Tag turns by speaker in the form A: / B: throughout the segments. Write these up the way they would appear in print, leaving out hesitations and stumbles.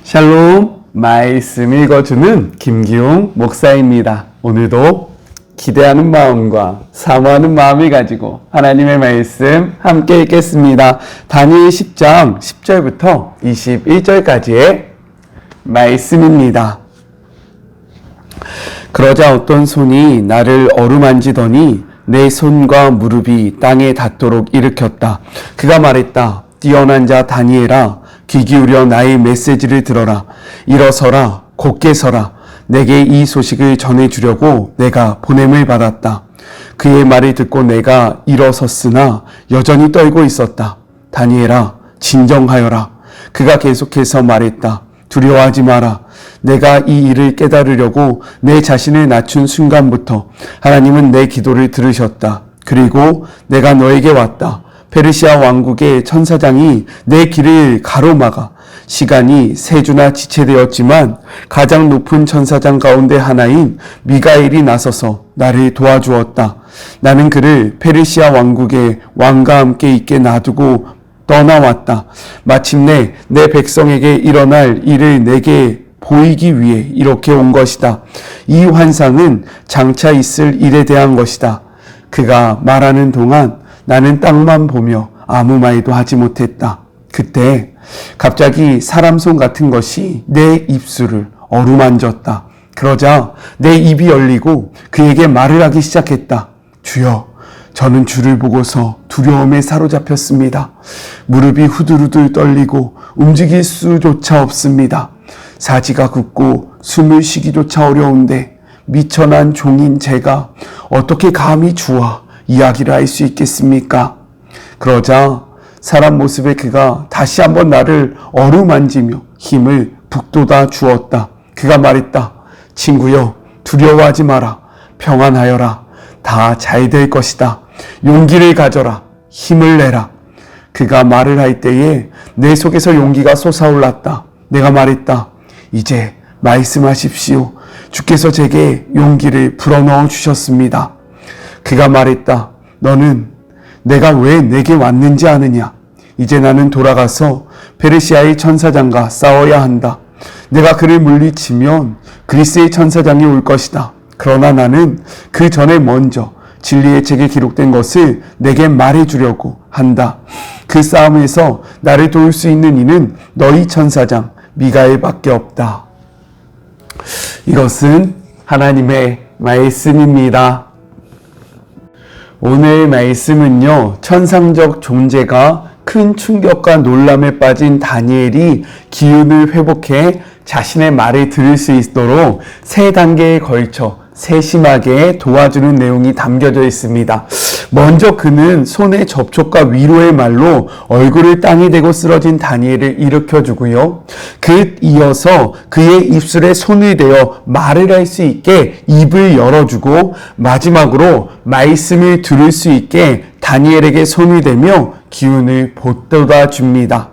A: 샬롬, 말씀 읽어주는 김기용 목사입니다. 오늘도 기대하는 마음과 사모하는 마음을 가지고 하나님의 말씀 함께 읽겠습니다. 다니엘 10장 10절부터 21절까지의 말씀입니다. 그러자 어떤 손이 나를 어루만지더니 내 손과 무릎이 땅에 닿도록 일으켰다. 그가 말했다. 뛰어난 자 다니엘아, 귀 기울여 나의 메시지를 들어라. 일어서라, 곧게 서라. 내게 이 소식을 전해주려고 내가 보냄을 받았다. 그의 말을 듣고 내가 일어섰으나 여전히 떨고 있었다. 다니엘아, 진정하여라. 그가 계속해서 말했다. 두려워하지 마라. 내가 이 일을 깨달으려고 내 자신을 낮춘 순간부터 하나님은 내 기도를 들으셨다. 그리고 내가 너에게 왔다. 페르시아 왕국의 천사장이 내 길을 가로막아 시간이 세 주나 지체되었지만 가장 높은 천사장 가운데 하나인 미가엘이 나서서 나를 도와주었다. 나는 그를 페르시아 왕국의 왕과 함께 있게 놔두고 떠나왔다. 마침내 내 백성에게 일어날 일을 내게 보이기 위해 이렇게 온 것이다. 이 환상은 장차 있을 일에 대한 것이다. 그가 말하는 동안 나는 땅만 보며 아무 말도 하지 못했다. 그때 갑자기 사람 손 같은 것이 내 입술을 어루만졌다. 그러자 내 입이 열리고 그에게 말을 하기 시작했다. 주여, 저는 주를 보고서 두려움에 사로잡혔습니다. 무릎이 후들후들 떨리고 움직일 수조차 없습니다. 사지가 굳고 숨을 쉬기조차 어려운데 미천한 종인 제가 어떻게 감히 주와 이야기를 할 수 있겠습니까? 그러자 사람 모습의 그가 다시 한번 나를 어루만지며 힘을 북돋아 주었다. 그가 말했다. 친구여, 두려워하지 마라. 평안하여라. 다 잘 될 것이다. 용기를 가져라. 힘을 내라. 그가 말을 할 때에 내 속에서 용기가 솟아올랐다. 내가 말했다. 이제 말씀하십시오. 주께서 제게 용기를 불어넣어 주셨습니다. 그가 말했다. 너는 내가 왜 내게 왔는지 아느냐? 이제 나는 돌아가서 페르시아의 천사장과 싸워야 한다. 내가 그를 물리치면 그리스의 천사장이 올 것이다. 그러나 나는 그 전에 먼저 진리의 책에 기록된 것을 내게 말해주려고 한다. 그 싸움에서 나를 도울 수 있는 이는 너희 천사장 미가엘밖에 없다. 이것은 하나님의 말씀입니다. 오늘 말씀은요, 천상적 존재가 큰 충격과 놀람에 빠진 다니엘이 기운을 회복해 자신의 말을 들을 수 있도록 세 단계에 걸쳐 세심하게 도와주는 내용이 담겨져 있습니다. 먼저 그는 손의 접촉과 위로의 말로 얼굴을 땅에 대고 쓰러진 다니엘을 일으켜주고요. 그 이어서 그의 입술에 손을 대어 말을 할 수 있게 입을 열어주고 마지막으로 말씀을 들을 수 있게 다니엘에게 손을 대며 기운을 북돋아 줍니다.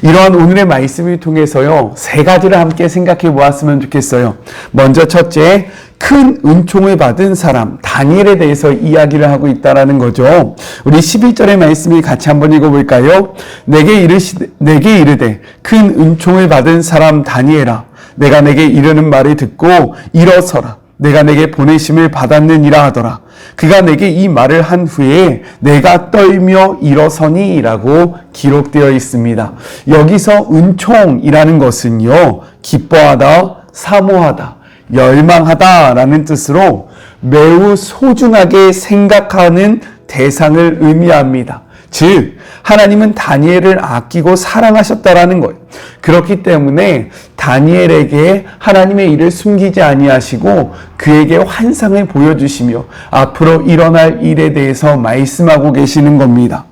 A: 이러한 오늘의 말씀을 통해서요, 세 가지를 함께 생각해 보았으면 좋겠어요. 먼저 첫째, 큰 은총을 받은 사람 다니엘에 대해서 이야기를 하고 있다라는 거죠. 우리 11절의 말씀을 같이 한번 읽어볼까요? 내게 이르되 큰 은총을 받은 사람 다니엘아, 내가 내게 이르는 말을 듣고 일어서라. 내가 내게 보내심을 받았느니라 하더라. 그가 내게 이 말을 한 후에 내가 떨며 일어서니 라고 기록되어 있습니다. 여기서 은총이라는 것은요, 기뻐하다, 사모하다, 열망하다 라는 뜻으로 매우 소중하게 생각하는 대상을 의미합니다. 즉, 하나님은 다니엘을 아끼고 사랑하셨다라는 거예요. 그렇기 때문에 다니엘에게 하나님의 일을 숨기지 아니하시고 그에게 환상을 보여주시며 앞으로 일어날 일에 대해서 말씀하고 계시는 겁니다.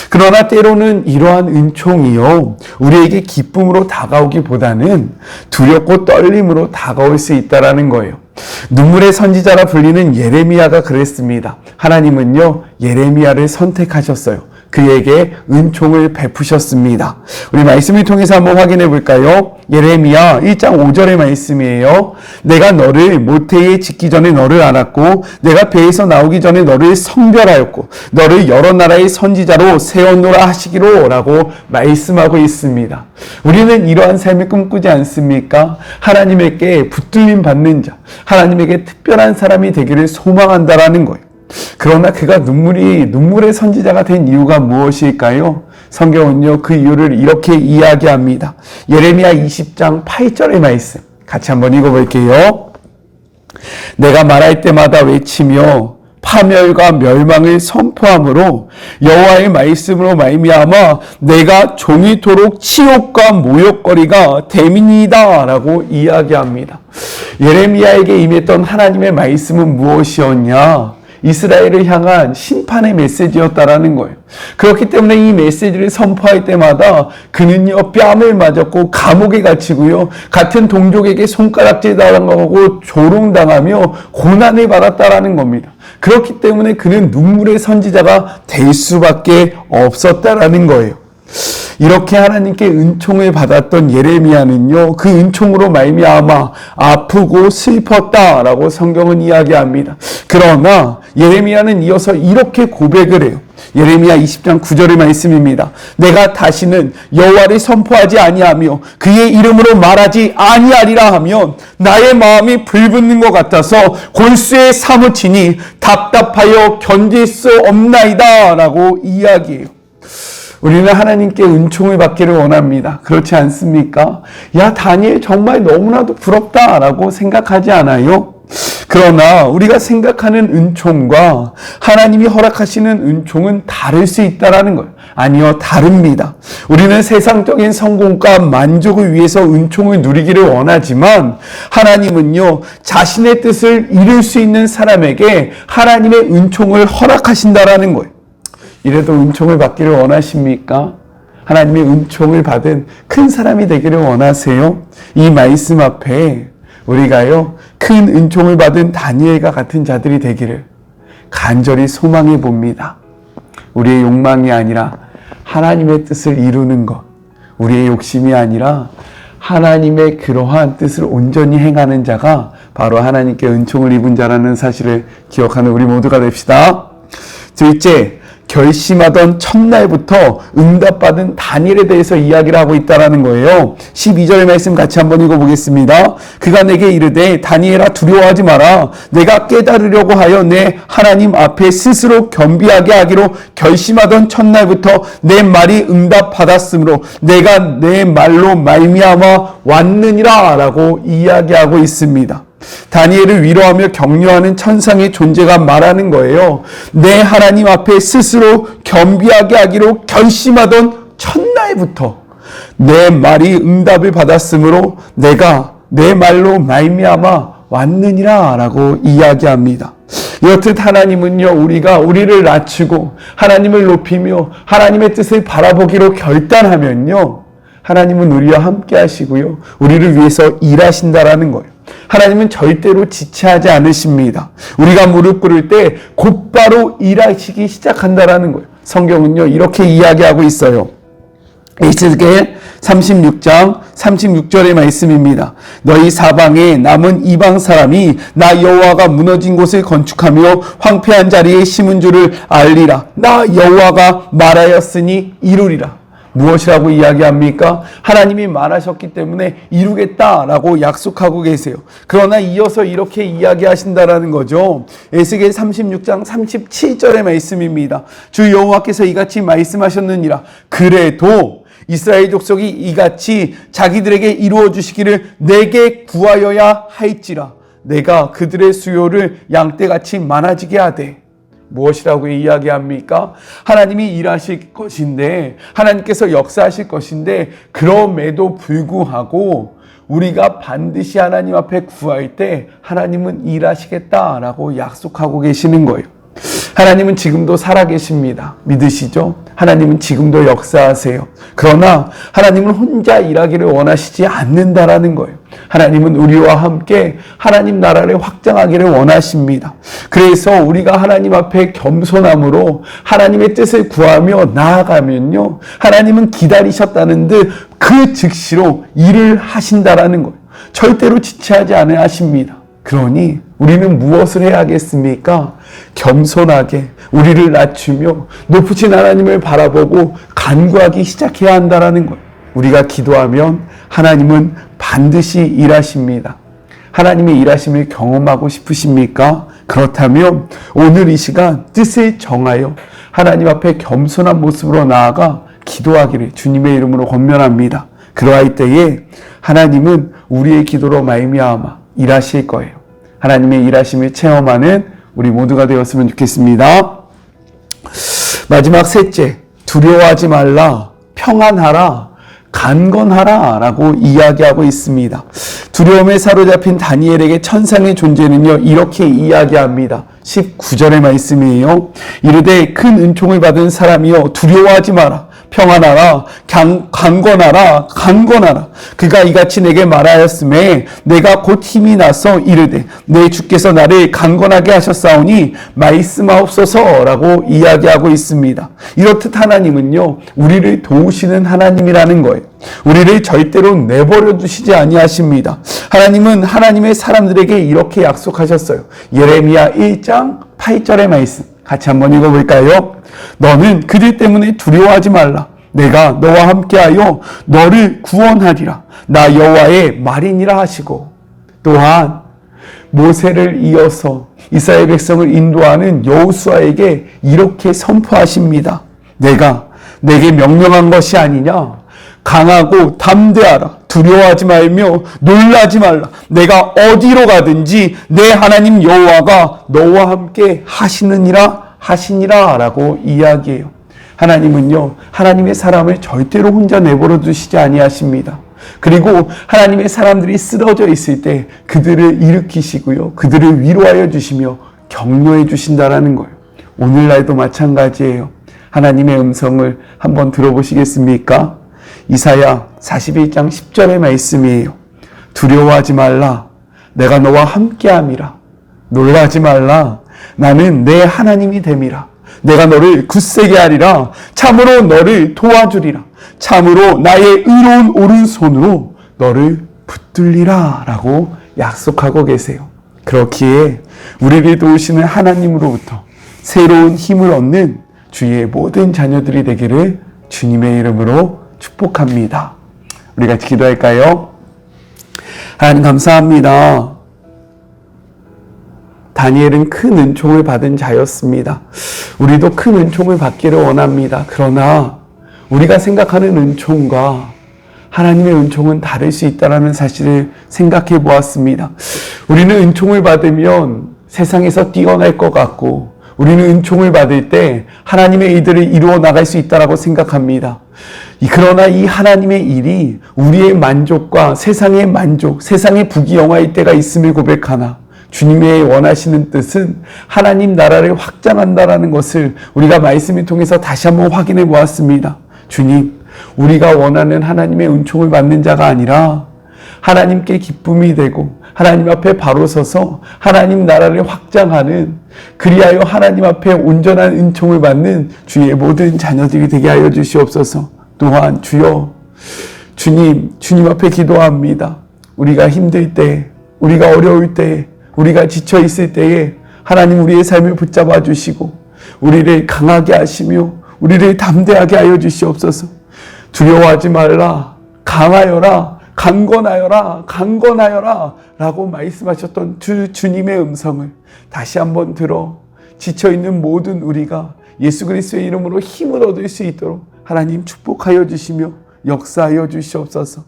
A: 그러나 때로는 이러한 은총이요, 우리에게 기쁨으로 다가오기보다는 두렵고 떨림으로 다가올 수 있다라는 거예요. 눈물의 선지자라 불리는 예레미야가 그랬습니다. 하나님은요, 예레미야를 선택하셨어요. 그에게 은총을 베푸셨습니다. 우리 말씀을 통해서 한번 확인해 볼까요? 예레미야 1장 5절의 말씀이에요. 내가 너를 모태에 짓기 전에 너를 알았고 내가 배에서 나오기 전에 너를 성별하였고 너를 여러 나라의 선지자로 세웠노라 하시기로 라고 말씀하고 있습니다. 우리는 이러한 삶을 꿈꾸지 않습니까? 하나님에게 붙들림 받는 자, 하나님에게 특별한 사람이 되기를 소망한다라는 거예요. 그러나 그가 눈물의 선지자가 된 이유가 무엇일까요? 성경은요, 그 이유를 이렇게 이야기합니다. 예레미야 20장 8절의 말씀 같이 한번 읽어볼게요. 내가 말할 때마다 외치며 파멸과 멸망을 선포함으로 여호와의 말씀으로 말미암아 내가 종이토록 치욕과 모욕거리가 됨이니이다 라고 이야기합니다. 예레미야에게 임했던 하나님의 말씀은 무엇이었냐? 이스라엘을 향한 심판의 메시지였다라는 거예요. 그렇기 때문에 이 메시지를 선포할 때마다 그는요, 뺨을 맞았고 감옥에 갇히고요, 같은 동족에게 손가락질 당하고 조롱당하며 고난을 받았다라는 겁니다. 그렇기 때문에 그는 눈물의 선지자가 될 수밖에 없었다라는 거예요. 이렇게 하나님께 은총을 받았던 예레미야는요, 그 은총으로 말미암아 아프고 슬펐다라고 성경은 이야기합니다. 그러나 예레미야는 이어서 이렇게 고백을 해요. 예레미야 20장 9절의 말씀입니다. 내가 다시는 여호와를 선포하지 아니하며 그의 이름으로 말하지 아니하리라 하면 나의 마음이 불붙는 것 같아서 골수에 사무치니 답답하여 견딜 수 없나이다 라고 이야기해요. 우리는 하나님께 은총을 받기를 원합니다. 그렇지 않습니까? 야, 다니엘 정말 너무나도 부럽다라고 생각하지 않아요? 그러나 우리가 생각하는 은총과 하나님이 허락하시는 은총은 다를 수 있다는 거예요. 아니요, 다릅니다. 우리는 세상적인 성공과 만족을 위해서 은총을 누리기를 원하지만 하나님은요, 자신의 뜻을 이룰 수 있는 사람에게 하나님의 은총을 허락하신다라는 거예요. 이래도 은총을 받기를 원하십니까? 하나님의 은총을 받은 큰 사람이 되기를 원하세요? 이 말씀 앞에 우리가요, 큰 은총을 받은 다니엘과 같은 자들이 되기를 간절히 소망해 봅니다. 우리의 욕망이 아니라 하나님의 뜻을 이루는 것, 우리의 욕심이 아니라 하나님의 그러한 뜻을 온전히 행하는 자가 바로 하나님께 은총을 입은 자라는 사실을 기억하는 우리 모두가 됩시다. 둘째, 결심하던 첫날부터 응답받은 다니엘에 대해서 이야기를 하고 있다는 거예요. 12절의 말씀 같이 한번 읽어보겠습니다. 그가 내게 이르되 다니엘아 두려워하지 마라. 내가 깨달으려고 하여 내 하나님 앞에 스스로 겸비하게 하기로 결심하던 첫날부터 내 말이 응답받았으므로 내가 내 말로 말미암아 왔느니라 라고 이야기하고 있습니다. 다니엘을 위로하며 격려하는 천상의 존재가 말하는 거예요. 내 하나님 앞에 스스로 겸비하게 하기로 결심하던 첫날부터 내 말이 응답을 받았으므로 내가 내 말로 말미암아 왔느니라 라고 이야기합니다. 이렇듯 하나님은요, 우리를 낮추고 하나님을 높이며 하나님의 뜻을 바라보기로 결단하면요, 하나님은 우리와 함께 하시고요, 우리를 위해서 일하신다라는 거예요. 하나님은 절대로 지체하지 않으십니다. 우리가 무릎 꿇을 때 곧바로 일하시기 시작한다라는 거예요. 성경은요, 이렇게 이야기하고 있어요. 에스겔 36장 36절의 말씀입니다. 너희 사방에 남은 이방 사람이 나 여호와가 무너진 곳을 건축하며 황폐한 자리에 심은 줄을 알리라. 나 여호와가 말하였으니 이루리라. 무엇이라고 이야기합니까? 하나님이 말하셨기 때문에 이루겠다라고 약속하고 계세요. 그러나 이어서 이렇게 이야기하신다라는 거죠. 에스겔 36장 37절의 말씀입니다. 주 여호와께서 이같이 말씀하셨느니라. 그래도 이스라엘 족속이 이같이 자기들에게 이루어 주시기를 내게 구하여야 할지라. 내가 그들의 수요를 양떼같이 많아지게 하되. 무엇이라고 이야기합니까? 하나님이 일하실 것인데, 하나님께서 역사하실 것인데, 그럼에도 불구하고 우리가 반드시 하나님 앞에 구할 때 하나님은 일하시겠다라고 약속하고 계시는 거예요. 하나님은 지금도 살아계십니다. 믿으시죠? 하나님은 지금도 역사하세요. 그러나 하나님은 혼자 일하기를 원하시지 않는다라는 거예요. 하나님은 우리와 함께 하나님 나라를 확장하기를 원하십니다. 그래서 우리가 하나님 앞에 겸손함으로 하나님의 뜻을 구하며 나아가면요, 하나님은 기다리셨다는 듯 그 즉시로 일을 하신다라는 거예요. 절대로 지체하지 않으십니다. 그러니 우리는 무엇을 해야겠습니까? 겸손하게 우리를 낮추며 높으신 하나님을 바라보고 간구하기 시작해야 한다라는 거예요. 우리가 기도하면 하나님은 반드시 일하십니다. 하나님의 일하심을 경험하고 싶으십니까? 그렇다면 오늘 이 시간 뜻을 정하여 하나님 앞에 겸손한 모습으로 나아가 기도하기를 주님의 이름으로 권면합니다. 그러할 때에 하나님은 우리의 기도로 말미암아 일하실 거예요. 하나님의 일하심을 체험하는 우리 모두가 되었으면 좋겠습니다. 마지막 셋째, 두려워하지 말라, 평안하라, 강건하라 라고 이야기하고 있습니다. 두려움에 사로잡힌 다니엘에게 천상의 존재는요, 이렇게 이야기합니다. 19절의 말씀이에요. 이르되 큰 은총을 받은 사람이여 두려워하지 마라, 평안하라, 강건하라, 강건하라. 그가 이같이 내게 말하였음에 내가 곧 힘이 나서 이르되 내 주께서 나를 강건하게 하셨사오니 말씀하옵소서라고 이야기하고 있습니다. 이렇듯 하나님은요, 우리를 도우시는 하나님이라는 거예요. 우리를 절대로 내버려 두시지 아니하십니다. 하나님은 하나님의 사람들에게 이렇게 약속하셨어요. 예레미야 1장 8절의 말씀 같이 한번 읽어볼까요? 너는 그들 때문에 두려워하지 말라. 내가 너와 함께하여 너를 구원하리라. 나 여호와의 말이니라 하시고, 또한 모세를 이어서 이스라엘 백성을 인도하는 여호수아에게 이렇게 선포하십니다. 내가 내게 명령한 것이 아니냐? 강하고 담대하라. 두려워하지 말며 놀라지 말라. 내가 어디로 가든지 내 하나님 여호와가 너와 함께 하시니라 라고 이야기해요. 하나님은요, 하나님의 사람을 절대로 혼자 내버려 두시지 아니하십니다. 그리고 하나님의 사람들이 쓰러져 있을 때 그들을 일으키시고요, 그들을 위로하여 주시며 격려해 주신다라는 거예요. 오늘날도 마찬가지예요. 하나님의 음성을 한번 들어보시겠습니까? 이사야 41장 10절의 말씀이에요. 두려워하지 말라. 내가 너와 함께함이라. 놀라지 말라. 나는 내 하나님이 됨이라. 내가 너를 굳세게 하리라. 참으로 너를 도와주리라. 참으로 나의 의로운 오른손으로 너를 붙들리라 라고 약속하고 계세요. 그렇기에 우리를 도우시는 하나님으로부터 새로운 힘을 얻는 주의 모든 자녀들이 되기를 주님의 이름으로 축복합니다. 우리 같이 기도할까요? 하나님 감사합니다. 다니엘은 큰 은총을 받은 자였습니다. 우리도 큰 은총을 받기를 원합니다. 그러나 우리가 생각하는 은총과 하나님의 은총은 다를 수 있다는 사실을 생각해 보았습니다. 우리는 은총을 받으면 세상에서 뛰어날 것 같고, 우리는 은총을 받을 때 하나님의 일들을 이루어 나갈 수 있다고 생각합니다. 그러나 이 하나님의 일이 우리의 만족과 세상의 만족, 세상의 부귀영화일 때가 있음을 고백하나, 주님의 원하시는 뜻은 하나님 나라를 확장한다라는 것을 우리가 말씀을 통해서 다시 한번 확인해 보았습니다. 주님, 우리가 원하는 하나님의 은총을 받는 자가 아니라 하나님께 기쁨이 되고 하나님 앞에 바로 서서 하나님 나라를 확장하는, 그리하여 하나님 앞에 온전한 은총을 받는 주의 모든 자녀들이 되게 하여 주시옵소서. 또한 주님 앞에 기도합니다. 우리가 힘들 때, 우리가 어려울 때, 우리가 지쳐 있을 때에 하나님 우리의 삶을 붙잡아 주시고 우리를 강하게 하시며 우리를 담대하게 하여 주시옵소서. 두려워하지 말라, 강하여라, 강건하여라 라고 말씀하셨던 주님의 음성을 다시 한번 들어 지쳐있는 모든 우리가 예수 그리스도의 이름으로 힘을 얻을 수 있도록 하나님 축복하여 주시며 역사하여 주시옵소서.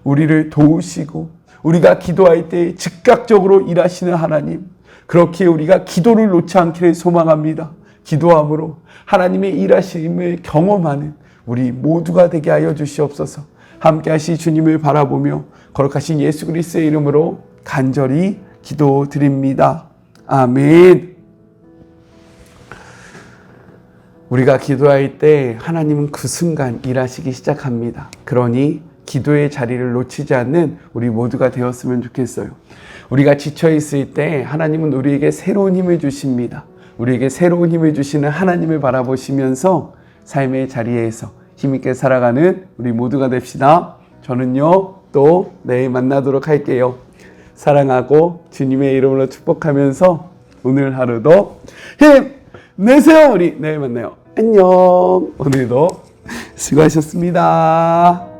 A: 우리를 도우시고 우리가 기도할 때 즉각적으로 일하시는 하나님, 그렇게 우리가 기도를 놓지 않기를 소망합니다. 기도함으로 하나님의 일하심을 경험하는 우리 모두가 되게 하여 주시옵소서. 함께 하시 주님을 바라보며 거룩하신 예수 그리스도의 이름으로 간절히 기도드립니다. 아멘. 우리가 기도할 때 하나님은 그 순간 일하시기 시작합니다. 그러니 기도의 자리를 놓치지 않는 우리 모두가 되었으면 좋겠어요. 우리가 지쳐있을 때 하나님은 우리에게 새로운 힘을 주십니다. 우리에게 새로운 힘을 주시는 하나님을 바라보시면서 삶의 자리에서 힘있게 살아가는 우리 모두가 됩시다. 저는요, 또 내일 만나도록 할게요. 사랑하고 주님의 이름으로 축복하면서 오늘 하루도 힘내세요. 우리 내일 만나요. 안녕. 오늘도 수고하셨습니다.